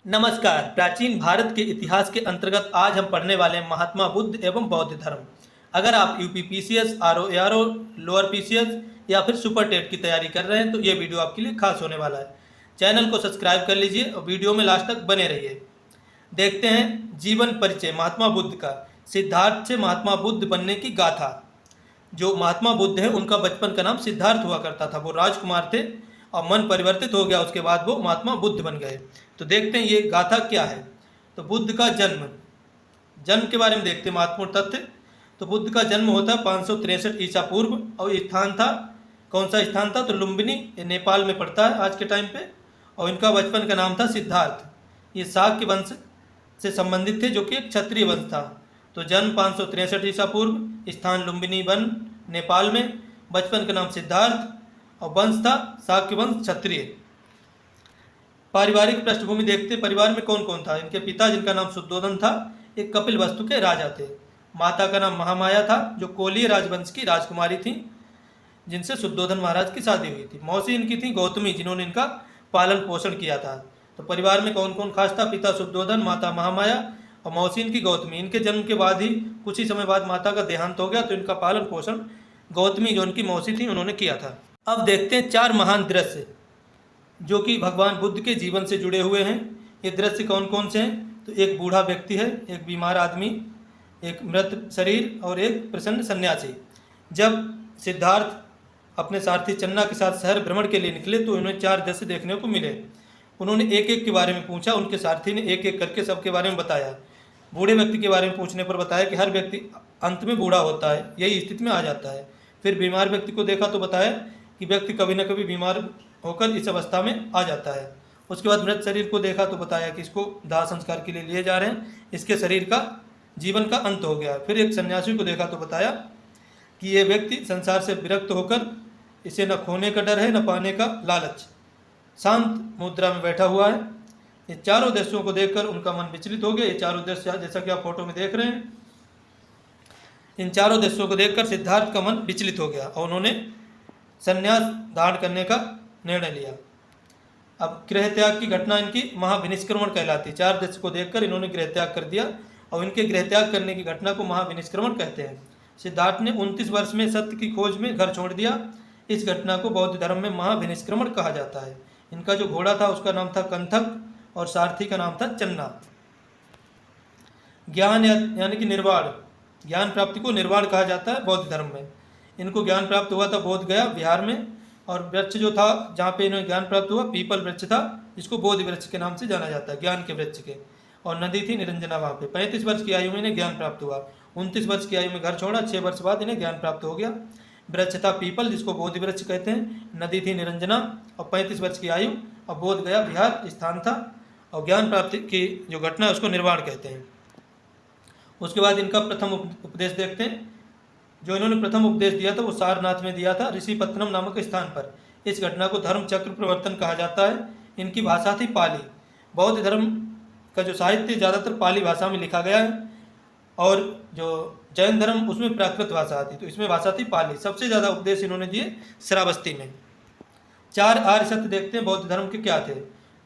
नमस्कार। प्राचीन भारत के इतिहास के अंतर्गत आज हम पढ़ने वाले हैं महात्मा बुद्ध एवं बौद्ध धर्म। अगर आप UP PCS, RO ARO, lower PCS या फिर सुपर टेट की तैयारी कर रहे हैं तो ये वीडियो आपके लिए खास होने वाला है। चैनल को सब्सक्राइब कर लीजिए और वीडियो में लास्ट तक बने रहिए। देखते हैं जीवन परिचय महात्मा बुद्ध का। सिद्धार्थ से महात्मा बुद्ध बनने की गाथा। जो महात्मा बुद्ध है उनका बचपन का नाम सिद्धार्थ हुआ करता था। वो राजकुमार थे और मन परिवर्तित हो गया, उसके बाद वो महात्मा बुद्ध बन गए। तो देखते हैं ये गाथा क्या है। तो बुद्ध का जन्म के बारे में देखते हैं महत्वपूर्ण तथ्य। तो बुद्ध का जन्म होता है 563 ईसा पूर्व और स्थान था, कौन सा स्थान था? तो लुम्बिनी, ये नेपाल में पड़ता है आज के टाइम पे। और इनका बचपन का नाम था सिद्धार्थ। ये शाक्य वंश से संबंधित थे जो कि एक क्षत्रिय वंश था। तो जन्म 563 ईसा पूर्व, स्थान लुम्बिनी वन नेपाल में, बचपन का नाम सिद्धार्थ और वंश था शाक्य वंश क्षत्रिय। पारिवारिक पृष्ठभूमि देखते, परिवार में कौन कौन था। इनके पिता जिनका नाम शुद्धोधन था एक कपिल वस्तु के राजा थे। माता का नाम महामाया था जो कोलीय राजवंश की राजकुमारी थी जिनसे शुद्धोधन महाराज की शादी हुई थी। मौसी इनकी थी गौतमी जिन्होंने इनका पालन पोषण किया था। तो परिवार में कौन कौन खास था? पिता शुद्धोधन, माता महामाया और मौसी इनकी गौतमी। इनके जन्म के बाद ही कुछ ही समय बाद माता का देहांत हो गया तो इनका पालन पोषण गौतमी जो उनकी मौसी थी उन्होंने किया था। अब देखते हैं 4 महान दृश्य जो कि भगवान बुद्ध के जीवन से जुड़े हुए हैं। ये दृश्य कौन कौन से हैं? तो एक बूढ़ा व्यक्ति है, एक बीमार आदमी, एक मृत शरीर और एक प्रसन्न सन्यासी। जब सिद्धार्थ अपने सारथी चन्ना के साथ शहर भ्रमण के लिए निकले तो उन्हें 4 दृश्य देखने को मिले। उन्होंने एक एक के बारे में पूछा, उनके सारथी ने एक एक करके सबके बारे में बताया। बूढ़े व्यक्ति के बारे में पूछने पर बताया कि हर व्यक्ति अंत में बूढ़ा होता है, यही स्थिति में आ जाता है। फिर बीमार व्यक्ति को देखा तो बताया कि व्यक्ति कभी न कभी बीमार होकर इस अवस्था में आ जाता है। उसके बाद मृत शरीर को देखा तो बताया कि इसको दाह संस्कार के लिए लिए जा रहे हैं, इसके शरीर का जीवन का अंत हो गया। फिर एक सन्यासी को देखा तो बताया कि ये व्यक्ति संसार से विरक्त होकर इसे न खोने का डर है न पाने का लालच, शांत मुद्रा में बैठा हुआ है। ये चारों दृश्यों को देखकर उनका मन विचलित हो गया। ये चारों दृश्य जैसा कि आप फोटो में देख रहे हैं, इन चारों दृश्यों को देखकर सिद्धार्थ का मन विचलित हो गया और उन्होंने संन्यास धारण करने का निर्णय लिया। अब गृह त्याग की घटना इनकी महाविनिष्क्रमण कहलाती। 4 दृश्य को देखकर इन्होंने गृह त्याग कर दिया और इनके गृह त्याग करने की घटना को महाविनिष्क्रमण कहते हैं। सिद्धार्थ ने 29 वर्ष में सत्य की खोज में घर छोड़ दिया। इस घटना को बौद्ध धर्म में महाविनिष्क्रमण कहा जाता है। इनका जो घोड़ा था उसका नाम था कंथक और सारथी का नाम था चन्ना। ज्ञान यानी कि निर्वाण, ज्ञान प्राप्ति को निर्वाण कहा जाता है बौद्ध धर्म में। इनको ज्ञान प्राप्त हुआ था बोध गया बिहार में। और वृक्ष जो था जहाँ पे इन्हें ज्ञान प्राप्त हुआ पीपल वृक्ष था, जिसको बोधि वृक्ष के नाम से जाना जाता है, ज्ञान के वृक्ष के। और नदी थी निरंजना वहाँ पे। 35 वर्ष की आयु में इन्हें ज्ञान प्राप्त हुआ। 29 वर्ष की आयु में घर छोड़ा, 6 वर्ष बाद इन्हें ज्ञान प्राप्त हो गया। वृक्ष था पीपल जिसको बोधि वृक्ष कहते हैं, नदी थी निरंजना और 35 वर्ष की आयु और बोध गया बिहार स्थान था। और ज्ञान प्राप्ति की जो घटना है उसको निर्वाण कहते हैं। उसके बाद इनका प्रथम उपदेश देखते हैं। जो इन्होंने प्रथम उपदेश दिया था वो सारनाथ में दिया था, ऋषिपत्तनम नामक स्थान पर। इस घटना को धर्म चक्र प्रवर्तन कहा जाता है। इनकी भाषा थी पाली। बौद्ध धर्म का जो साहित्य ज़्यादातर पाली भाषा में लिखा गया है और जो जैन धर्म उसमें प्राकृत भाषा आती, तो इसमें भाषा थी पाली। सबसे ज़्यादा उपदेश इन्होंने दिए श्रावस्ती में। 4 आर्य सत्य देखते हैं बौद्ध धर्म के क्या थे।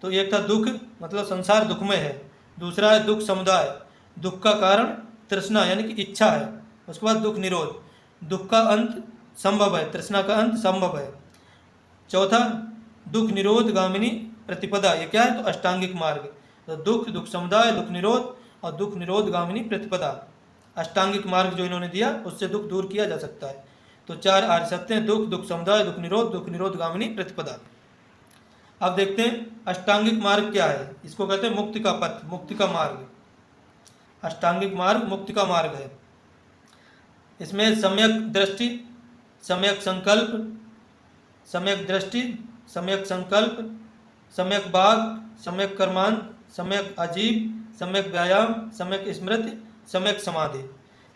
तो एक था दुख, मतलब संसार दुखमय है। दूसरा है दुख समुदाय, दुख का कारण तृष्णा यानी कि इच्छा है। उसके बाद दुख निरोध, दुख का अंत संभव है, तृष्णा का अंत संभव है। चौथा दुख निरोध गामिनी प्रतिपदा, ये क्या है? तो अष्टांगिक मार्ग। तो दुख, दुख समुदाय, दुख निरोध और दुख निरोध गामिनी प्रतिपदा, अष्टांगिक मार्ग जो इन्होंने दिया उससे दुख दूर किया जा सकता है। तो 4 आर्य सत्य हैं, दुख, दुख समुदाय, दुख निरोध गामिनी प्रतिपदा। अब देखते हैं अष्टांगिक मार्ग क्या है। इसको कहते हैं मुक्ति का पथ, मुक्ति का मार्ग। अष्टांगिक मार्ग मुक्ति का मार्ग है। इसमें सम्यक दृष्टि, सम्यक संकल्प, सम्यक दृष्टि, सम्यक संकल्प, सम्यक वाग, सम्यक कर्मांत, सम्यक आजीव, सम्यक व्यायाम, सम्यक स्मृति, सम्यक समाधि।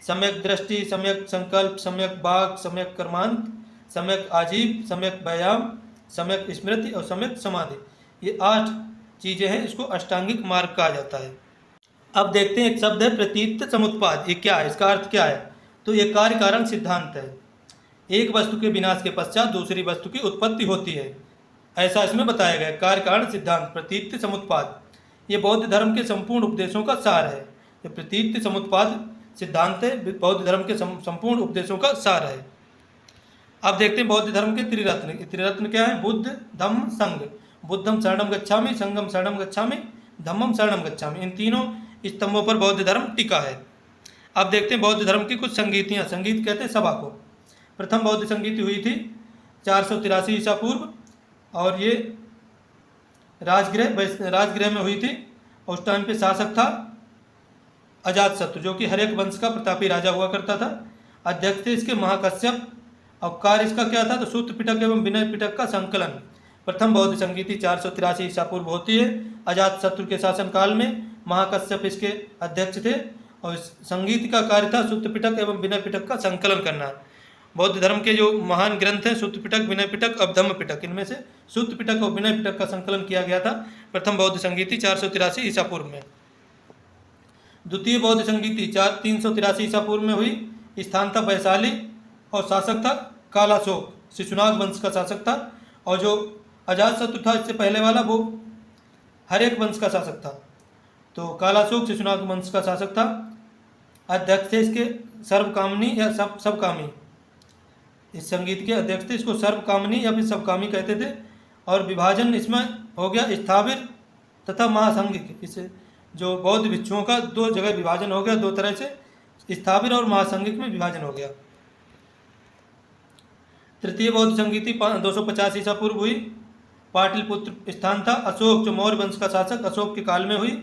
सम्यक दृष्टि, सम्यक संकल्प, सम्यक वाग, सम्यक कर्मांत, सम्यक आजीव, सम्यक व्यायाम, सम्यक स्मृति और सम्यक समाधि, ये 8 चीज़ें हैं। इसको अष्टांगिक मार्ग कहा जाता है। अब देखते हैं एक शब्द है प्रतीत समुत्पाद। ये क्या है, इसका अर्थ क्या है? तो ये कार्य कारण सिद्धांत है। एक वस्तु के विनाश के पश्चात दूसरी वस्तु की उत्पत्ति होती है, ऐसा इसमें बताया गया। कार्य कारण सिद्धांत प्रतीत समुत्पाद, ये बौद्ध धर्म के संपूर्ण उपदेशों का सार है। ये प्रतीत समुत्पाद सिद्धांत है, बौद्ध धर्म के संपूर्ण उपदेशों का सार है। अब देखते हैं बौद्ध धर्म के त्रिरत्न। त्रिरत्न क्या है? बुद्ध, धम्म, संघ। बुद्धम शरणम गच्छामि, संघम शरणम गच्छामि, धम्मम शरणम गच्छामि। इन तीनों स्तंभों पर बौद्ध धर्म टिका है। अब देखते हैं बौद्ध धर्म की कुछ संगीतियाँ। संगीत कहते हैं सभा को। प्रथम बौद्ध संगीति हुई थी 483 ईसा पूर्व, और ये राजगृह में हुई थी। उस टाइम पे शासक था अजातशत्रु, जो कि हरेक वंश का प्रतापी राजा हुआ करता था। अध्यक्ष थे इसके महाकश्यप। और कार्य इसका क्या था? तो सूत्र पिटक एवं विनय पिटक का संकलन। प्रथम बौद्ध संगीति 483 ईसा पूर्व होती है। अजातशत्रु के शासनकाल में महाकश्यप इसके अध्यक्ष थे, और संगीत का कार्य था सूत्र पिटक एवं विनय पिटक का संकलन करना। बौद्ध धर्म के जो महान ग्रंथ हैं सूत्र पिटक, विनय पिटक, अभिधम्म पिटक, इनमें से सूत्र पिटक और विनय पिटक का संकलन किया गया था प्रथम बौद्ध संगीति 483 ईसा पूर्व में। द्वितीय बौद्ध संगीति 383 ईसा पूर्व में हुई। स्थान था वैशाली और शासक था कालाशोक, शिशुनाग वंश का शासक था। और जो अजातशत्रु था इससे पहले वाला, वो हरेक वंश का शासक था। तो कालाशोक शिशुनाग वंश का शासक था। अध्यक्ष थे इसके सर्वकामनी या सबकामी। इस संगीत के अध्यक्ष थे, इसको सर्वकामनी या फिर सबकामी कहते थे। और विभाजन इसमें हो गया स्थाविर तथा महासंघिक। इसे जो बौद्ध भिक्षुओं का दो जगह विभाजन हो गया, दो तरह से, स्थाविर और महासंघिक में विभाजन हो गया। तृतीय बौद्ध संगीति 250 ईसा पूर्व हुई। पाटलिपुत्र स्थान था। अशोक जो मौर्य वंश का शासक, अशोक के काल में हुई।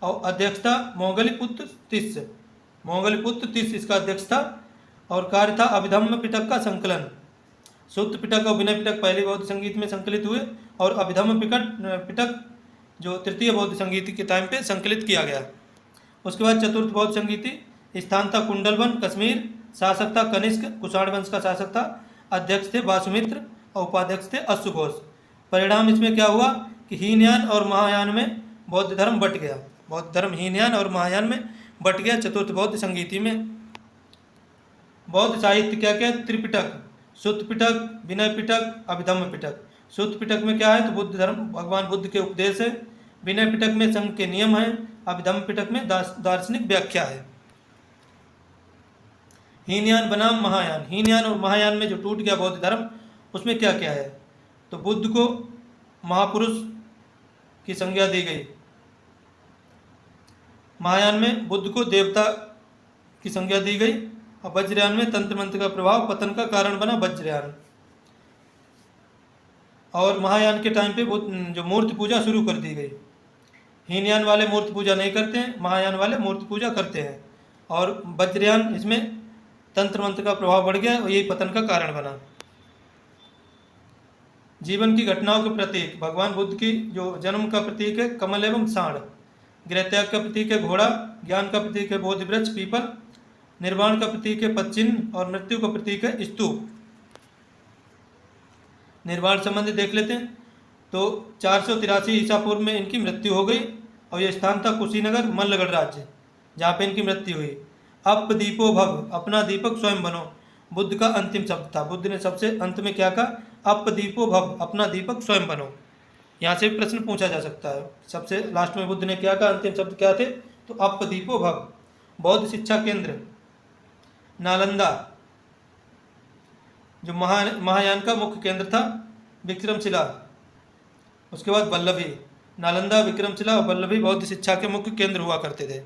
और अध्यक्ष था मोंगलीपुत्र तिस्य। मोंगलीपुत्र तिस्य इसका अध्यक्ष था। और कार्य था अभिधम्म पिटक का संकलन। सूत्र पिटक और विनय पिटक पहले बौद्ध संगीत में संकलित हुए, और अभिधम्म पिटक जो तृतीय बौद्ध संगीति के टाइम पे संकलित किया गया। उसके बाद चतुर्थ बौद्ध संगीति स्थान था कुंडलवन, कश्मीर। शासक था कनिष्क, कुषाण वंश का शासक था। अध्यक्ष थे वासुमित्र और उपाध्यक्ष थे अश्वघोष। परिणाम इसमें क्या हुआ कि हीनयान और महायान में बौद्ध धर्म बट गया। बौद्ध धर्म हीनयान और महायान में बट गया चतुर्थ बौद्ध संगीति में। बौद्ध साहित्य क्या क्या? त्रिपिटक, सुत्त पिटक, विनय पिटक, अभिधम्म पिटक। सुत्त पिटक में क्या है? तो बुद्ध धर्म, भगवान बुद्ध के उपदेश है। विनय पिटक में संघ के नियम है। अभिधम्म पिटक में दार्शनिक व्याख्या है। हीनयान बनाम महायान। हीनयान और महायान में जो टूट गया बौद्ध धर्म, उसमें क्या क्या है? तो बुद्ध को महापुरुष की संज्ञा दी गई। महायान में बुद्ध को देवता की संज्ञा दी गई। और वज्रयान में तंत्र मंत्र का प्रभाव पतन का कारण बना वज्रयान। और महायान के टाइम पे जो मूर्ति पूजा शुरू कर दी गई। हीनयान वाले मूर्ति पूजा नहीं करते हैं, महायान वाले मूर्ति पूजा करते हैं। और वज्रयान, इसमें तंत्र मंत्र का प्रभाव बढ़ गया और यही पतन का कारण बना। जीवन की घटनाओं के प्रतीक। भगवान बुद्ध की जो जन्म का प्रतीक है कमल एवं सांड। गृहत्याग का प्रतीक है घोड़ा। ज्ञान का प्रतीक है बोधि वृक्ष पीपल। निर्वाण का प्रतीक है पदचिन्ह। और मृत्यु का प्रतीक है स्तूप। निर्वाण संबंधी देख लेते हैं। तो 483 ईसा पूर्व में इनकी मृत्यु हो गई। और यह स्थान था कुशीनगर, मल्लगढ़ राज्य, जहाँ पे इनकी मृत्यु हुई। अप दीपो भव, अपना दीपक स्वयं बनो, बुद्ध का अंतिम शब्द था। बुद्ध ने सबसे अंत में क्या कहा? अप दीपो भव, अपना दीपक स्वयं बनो। यहाँ से प्रश्न पूछा जा सकता है। सबसे लास्ट में बुद्ध ने क्या कहा? अंतिम शब्द क्या थे? तो अप दीपो भव। बौद्ध शिक्षा केंद्र नालंदा, जो महायान का मुख्य केंद्र था। विक्रमशिला, उसके बाद वल्लभी। नालंदा, विक्रमशिला और वल्लभी बौद्ध शिक्षा के मुख्य केंद्र हुआ करते थे।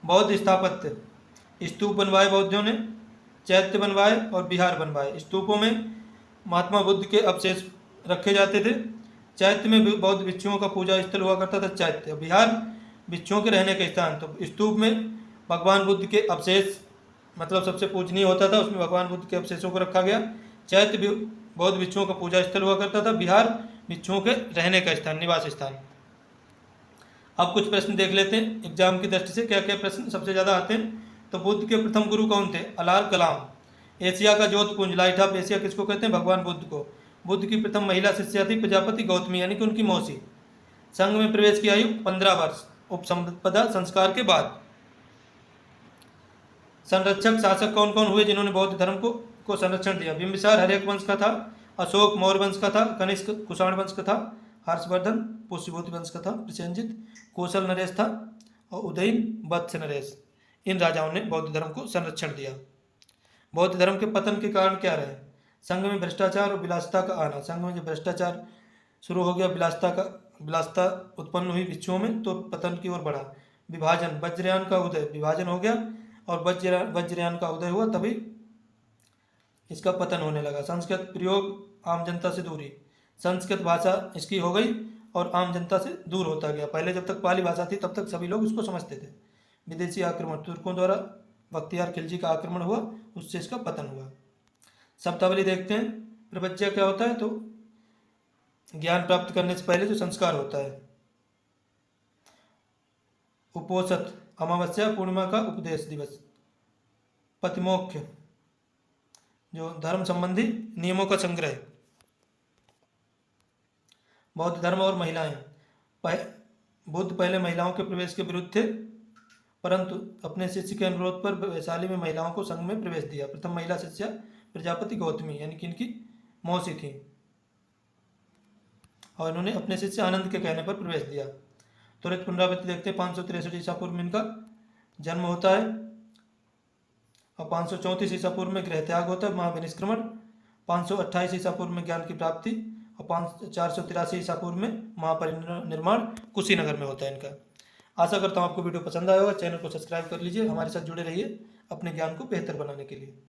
बौद्ध स्थापत्य। स्तूप बनवाए बौद्धों ने, चैत्य बनवाए और विहार बनवाए। स्तूपों में महात्मा बुद्ध के अवशेष रखे जाते थे। चैत्य में बौद्ध भिक्षुओं का पूजा स्थल हुआ करता था चैत्य। विहार भिक्षुओं के रहने का स्थान। तो स्तूप में भगवान बुद्ध के अवशेष, मतलब सबसे पूजनीय होता था, उसमें भगवान बुद्ध के अवशेषों को रखा गया। चैत्य भी बौद्ध भिक्षुओं का पूजा स्थल हुआ करता था। विहार भिक्षुओं के रहने का स्थान, निवास स्थान। अब कुछ प्रश्न देख लेते हैं एग्जाम की दृष्टि से क्या क्या प्रश्न सबसे ज़्यादा आते हैं। तो बुद्ध के प्रथम गुरु कौन थे? अलार कलाम। एशिया का जोतपुंज, लाइट ऑफ एशिया किसको कहते हैं? भगवान बुद्ध को। बुद्ध की प्रथम महिला शिष्या थी प्रजापति गौतमी, यानी कि उनकी मौसी। संघ में प्रवेश की आयु 15 वर्ष, उपसंपदा संस्कार के बाद। संरक्षक शासक कौन कौन हुए जिन्होंने बौद्ध धर्म को संरक्षण दिया? बिंबिसार हर्यक वंश का था। अशोक मौर्य वंश का था। कनिष्क कुषाण वंश का था। हर्षवर्धन पुष्यभूति वंश का था प्रसेनजित, कौशल नरेश था और उदयन वत्स नरेश। इन राजाओं ने बौद्ध धर्म को संरक्षण दिया। बौद्ध धर्म के पतन के कारण क्या रहे? संघ में भ्रष्टाचार और विलासिता का आना। संघ में जब भ्रष्टाचार शुरू हो गया, विलासिता उत्पन्न हुई भिक्षुओं में, तो पतन की ओर बढ़ा। विभाजन, वज्रयान का उदय, विभाजन हो गया और वज्रयान का उदय हुआ, तभी इसका पतन होने लगा। संस्कृत प्रयोग, आम जनता से दूरी, संस्कृत भाषा इसकी हो गई और आम जनता से दूर होता गया। पहले जब तक पाली भाषा थी तब तक सभी लोग इसको समझते थे। विदेशी आक्रमण, तुर्कों द्वारा बख्तियार खिलजी का आक्रमण हुआ, उससे इसका पतन हुआ। शब्दावली देखते हैं। प्रपंच क्या होता है? तो ज्ञान प्राप्त करने से पहले जो संस्कार होता है। उपोषत, अमावस्या पूर्णिमा का उपदेश दिवस। पतिमोक्ष, जो धर्म संबंधी नियमों का संग्रह। बौद्ध धर्म और महिलाएं। बुद्ध पहले महिलाओं के प्रवेश के विरुद्ध थे, परंतु अपने शिष्य के अनुरोध पर वैशाली में महिलाओं को संघ में प्रवेश दिया। प्रथम महिला शिष्या प्रजापति गौतमी यानी कि इनकी मौसी थी, और इन्होंने अपने शिष्य आनंद के कहने पर प्रवेश दिया। त्वरित पुनरावृत्ति देखते हैं। 563 ईसा पूर्व में इनका जन्म होता है और 534 ईसा पूर्व में गृह त्याग होता है, महाविनिष्क्रमण। 528 ईसा पूर्व में ज्ञान की प्राप्ति और 483 ईसा पूर्व में महापरिनिर्वाण कुशीनगर में होता है इनका। आशा करता हूँ आपको वीडियो पसंद आया होगा। चैनल को सब्सक्राइब कर लीजिए, हमारे साथ जुड़े रहिए अपने ज्ञान को बेहतर बनाने के लिए।